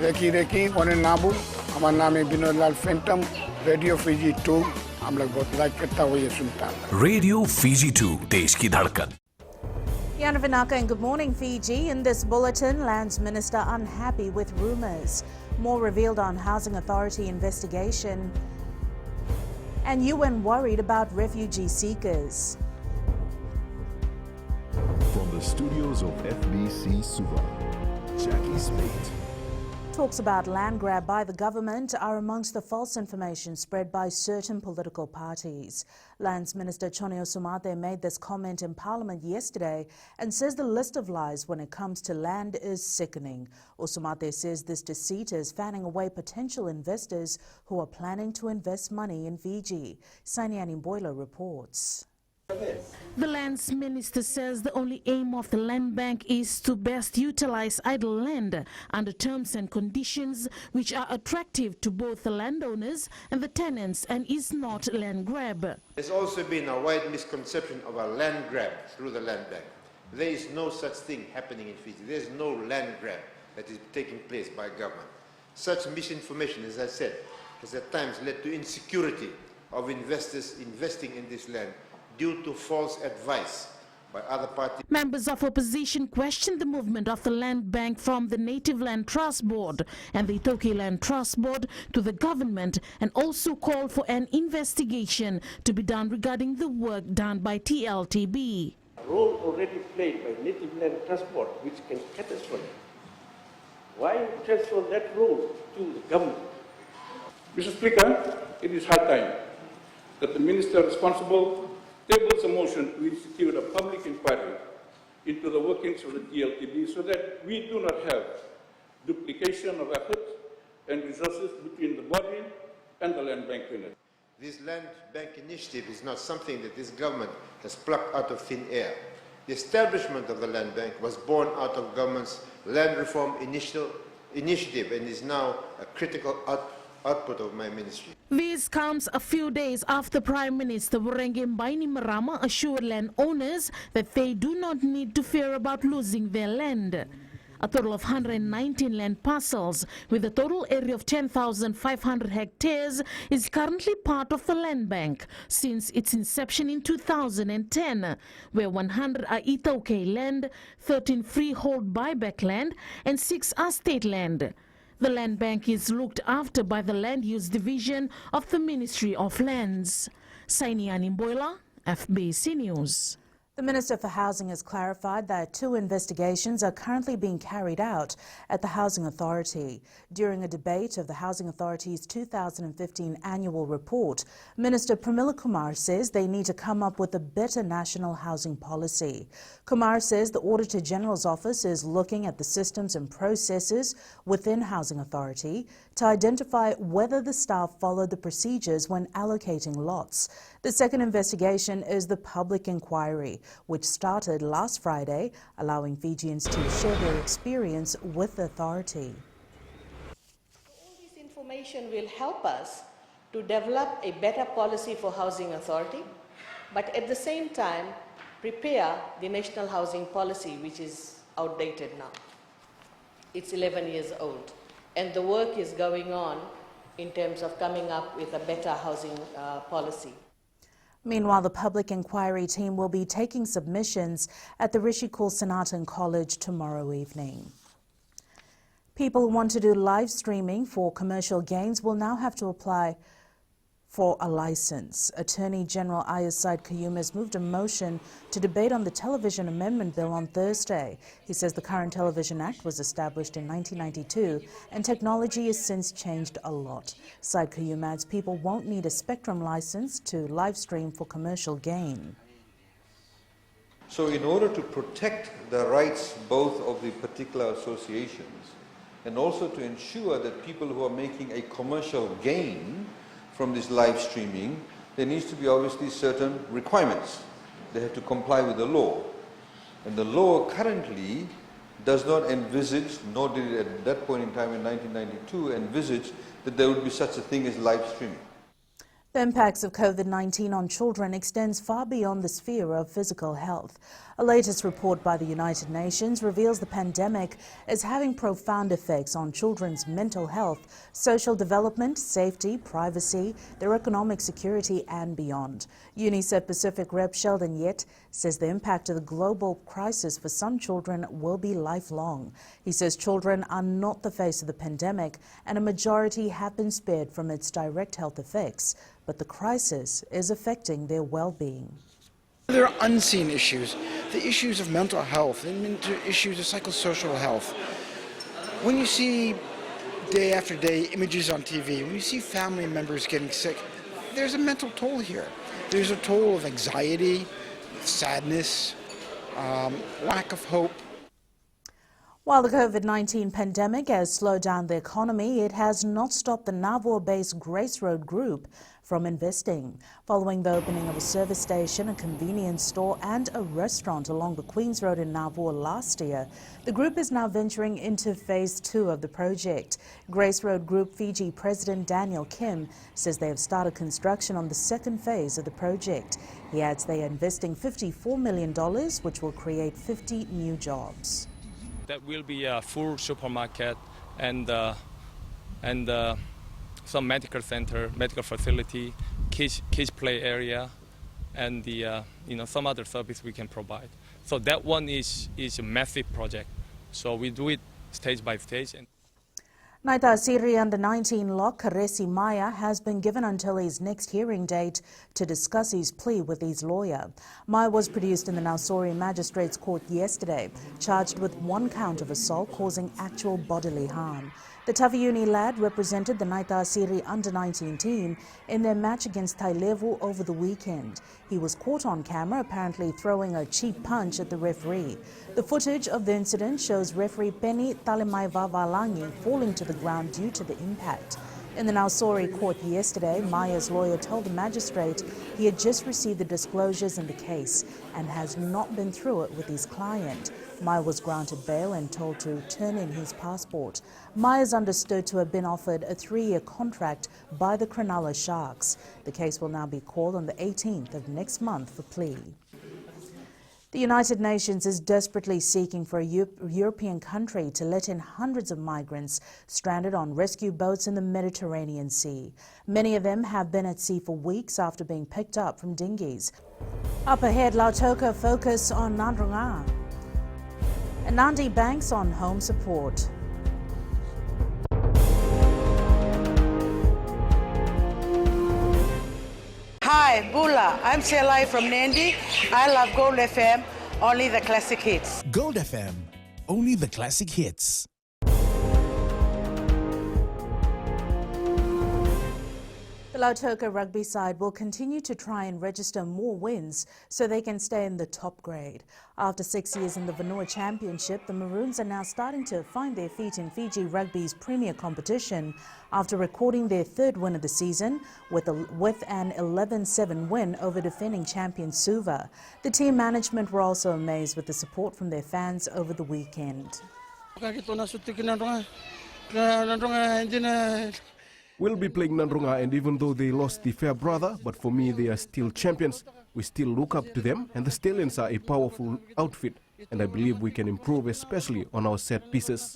Recce one नाबू हमारा नाम है विनोद लाल फैंटम रेडियो फीजी 2 हम लोग बहुत लाइक करता हुआ ये सुनता है रेडियो फीजी 2 देश की धड़कन. Yana Vinaka and good morning Fiji. In this bulletin, Lands Minister unhappy with rumours. More revealed on Housing Authority investigation. And UN worried about refugee seekers. From the studios of FBC Suva, Jackie Spate. Talks about land grab by the government are amongst the false information spread by certain political parties. Lands Minister Chonio Sumate made this comment in Parliament yesterday and says the list of lies when it comes to land is sickening. Osumate says this deceit is fanning away potential investors who are planning to invest money in Fiji. Sanyani Boiler reports. The Lands Minister says the only aim of the land bank is to best utilize idle land under terms and conditions which are attractive to both the landowners and the tenants and is not land grab. There's also been a wide misconception of a land grab through the land bank. There is no such thing happening in Fiji. There's no land grab that is taking place by government. Such misinformation, as I said, has at times led to insecurity of investors investing in this land due to false advice by other parties. Members of opposition questioned the movement of the land bank from the Native Land Trust Board and the Itoki Land Trust Board to the government and also called for an investigation to be done regarding the work done by TLTB. A role already played by Native Land Trust Board which can catastrophe. Why transfer that role to the government? Mr. Speaker, it is high time that the minister responsible tables a motion to institute a public inquiry into the workings of the TLTB so that we do not have duplication of effort and resources between the body and the land bank unit. This land bank initiative is not something that this government has plucked out of thin air. The establishment of the land bank was born out of government's land reform initiative and is now a critical output of my ministry. This comes a few days after Prime Minister Murenge Bainimarama assured landowners that they do not need to fear about losing their land. A total of 119 land parcels with a total area of 10,500 hectares is currently part of the land bank since its inception in 2010, where 100 are Itoke land, 13 freehold buyback land and 6 are state land. The land bank is looked after by the Land Use Division of the Ministry of Lands. Sainiani Boila, FBC News. The Minister for Housing has clarified that 2 investigations are currently being carried out at the Housing Authority. During a debate of the Housing Authority's 2015 annual report, Minister Pramila Kumar says they need to come up with a better national housing policy. Kumar says the Auditor General's office is looking at the systems and processes within Housing Authority to identify whether the staff followed the procedures when allocating lots. The second investigation is the public inquiry, which started last Friday, allowing Fijians to share their experience with the authority. All this information will help us to develop a better policy for Housing Authority, but at the same time prepare the National Housing Policy, which is outdated now. It's 11 years old, and the work is going on in terms of coming up with a better housing policy. Meanwhile, the public inquiry team will be taking submissions at the Rishikul Sanatan College tomorrow evening. People who want to do live streaming for commercial gains will now have to apply for a license. Attorney General Ayaz Said Kayum has moved a motion to debate on the Television Amendment Bill on Thursday. He says the current Television Act was established in 1992 and technology has since changed a lot. Said Kayum adds people won't need a spectrum license to live stream for commercial gain. So in order to protect the rights both of the particular associations and also to ensure that people who are making a commercial gain from this live streaming, there needs to be obviously certain requirements. They have to comply with the law. And the law currently does not envisage, nor did it at that point in time in 1992, envisage that there would be such a thing as live streaming. The impacts of COVID-19 on children extends far beyond the sphere of physical health. A latest report by the United Nations reveals the pandemic is having profound effects on children's mental health, social development, safety, privacy, their economic security and beyond. UNICEF Pacific Rep Sheldon Yett says the impact of the global crisis for some children will be lifelong. He says children are not the face of the pandemic and a majority have been spared from its direct health effects, but the crisis is affecting their well-being. There are unseen issues, the issues of mental health and issues of psychosocial health. When you see day after day images on TV, when you see family members getting sick, there's a mental toll here. There's a toll of anxiety, sadness, lack of hope. While the COVID-19 pandemic has slowed down the economy, it has not stopped the Navua-based Grace Road Group from investing. Following the opening of a service station, a convenience store and a restaurant along the Queens Road in Navua last year, the group is now venturing into phase 2 of the project. Grace Road Group Fiji President Daniel Kim says they have started construction on the second phase of the project. He adds they are investing $54 million, which will create 50 new jobs. That will be a full supermarket and some medical center, medical facility, kids play area, and the some other service we can provide. So that one is a massive project. So we do it stage by stage. Naita Siri under-19 lock Karesi Maya has been given until his next hearing date to discuss his plea with his lawyer. Maya was produced in the Nausori Magistrates Court yesterday, charged with 1 count of assault causing actual bodily harm. The Taviuni lad represented the Naita Siri under-19 team in their match against Tailevu over the weekend. He was caught on camera apparently throwing a cheap punch at the referee. The footage of the incident shows referee Penny Talemaivaavalangi falling to the ground due to the impact. In the Nausori court yesterday, Maya's lawyer told the magistrate he had just received the disclosures in the case and has not been through it with his client. Maya was granted bail and told to turn in his passport. Maya is understood to have been offered a 3-year contract by the Cronulla Sharks. The case will now be called on the 18th of next month for plea. The United Nations is desperately seeking for a European country to let in hundreds of migrants stranded on rescue boats in the Mediterranean Sea. Many of them have been at sea for weeks after being picked up from dinghies. Up ahead, LAUTOKA focus on NADROGA. And Nandi banks on home support. Hi, Bula. I'm Selai from Nandi. I love Gold FM, only the classic hits. Gold FM, only the classic hits. The LAUTOKA rugby side will continue to try and register more wins so they can stay in the top grade. After 6 years in the Vanua Championship, the Maroons are now starting to find their feet in Fiji Rugby's premier competition after recording their 3rd win of the season with an 11-7 win over defending champion Suva. The team management were also amazed with the support from their fans over the weekend. We'll be playing NADROGA, and even though they lost the fair brother, but for me they are still champions. We still look up to them, and the Stallions are a powerful outfit, and I believe we can improve, especially on our set pieces.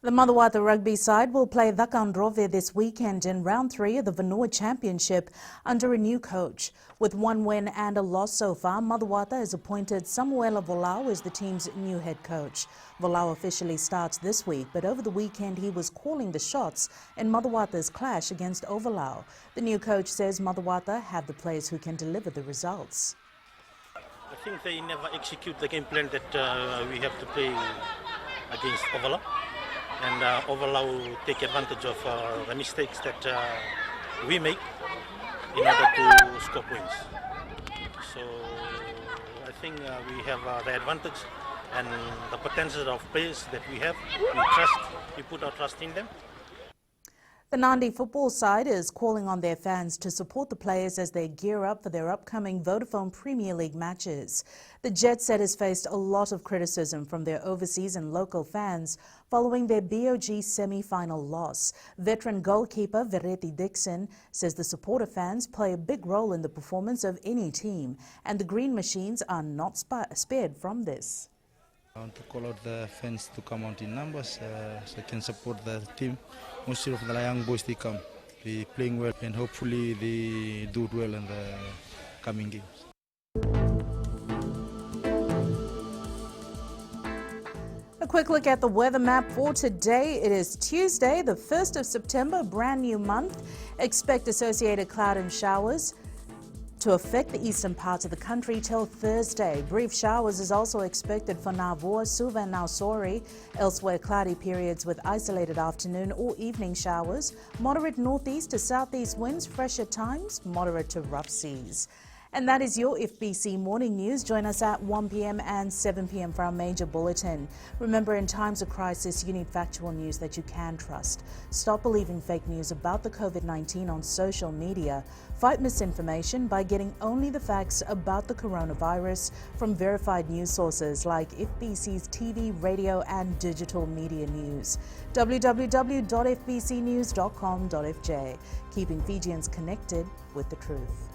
The Maruwata rugby side will play Vakandrove this weekend in round 3 of the Vanua Championship under a new coach. With 1 win and a loss so far, Maruwata has appointed Samuela Volau as the team's new head coach. Volau officially starts this week, but over the weekend he was calling the shots in Maruwata's clash against Overlau. The new coach says Maruwata have the players who can deliver the results. I think they never execute the game plan that we have to play against Overlau. And Overlau take advantage of the mistakes that we make in order to score points. So I think we have the advantage and the potential of players that we have. We put our trust in them. The Nandi football side is calling on their fans to support the players as they gear up for their upcoming Vodafone Premier League matches. The jet set has faced a lot of criticism from their overseas and local fans following their BOG semi-final loss. Veteran goalkeeper Vereti Dixon says the supporter fans play a big role in the performance of any team, and the Green Machines are not spared from this. I want to call out the fans to come out in numbers so they can support the team. Most of the young boys, they come, they playing well, and hopefully they do it well in the coming games. A quick look at the weather map for today. It is Tuesday, the 1st of September, brand new month. Expect associated cloud and showers to affect the eastern parts of the country till Thursday. Brief showers is also expected for Navua, Suva and Nausori. Elsewhere, cloudy periods with isolated afternoon or evening showers. Moderate northeast to southeast winds, fresh at times, moderate to rough seas. And that is your FBC Morning News. Join us at 1 p.m. and 7 p.m. for our major bulletin. Remember, in times of crisis, you need factual news that you can trust. Stop believing fake news about the COVID-19 on social media. Fight misinformation by getting only the facts about the coronavirus from verified news sources like FBC's TV, radio and digital media news. www.fbcnews.com.fj. Keeping Fijians connected with the truth.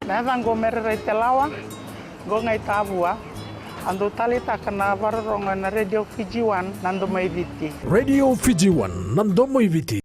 Navang go merere te lawa, go ngai tavua, ando talita kana vararonga na Radio Fiji 1 nando mai viti. Radio Fiji 1 nando mai viti.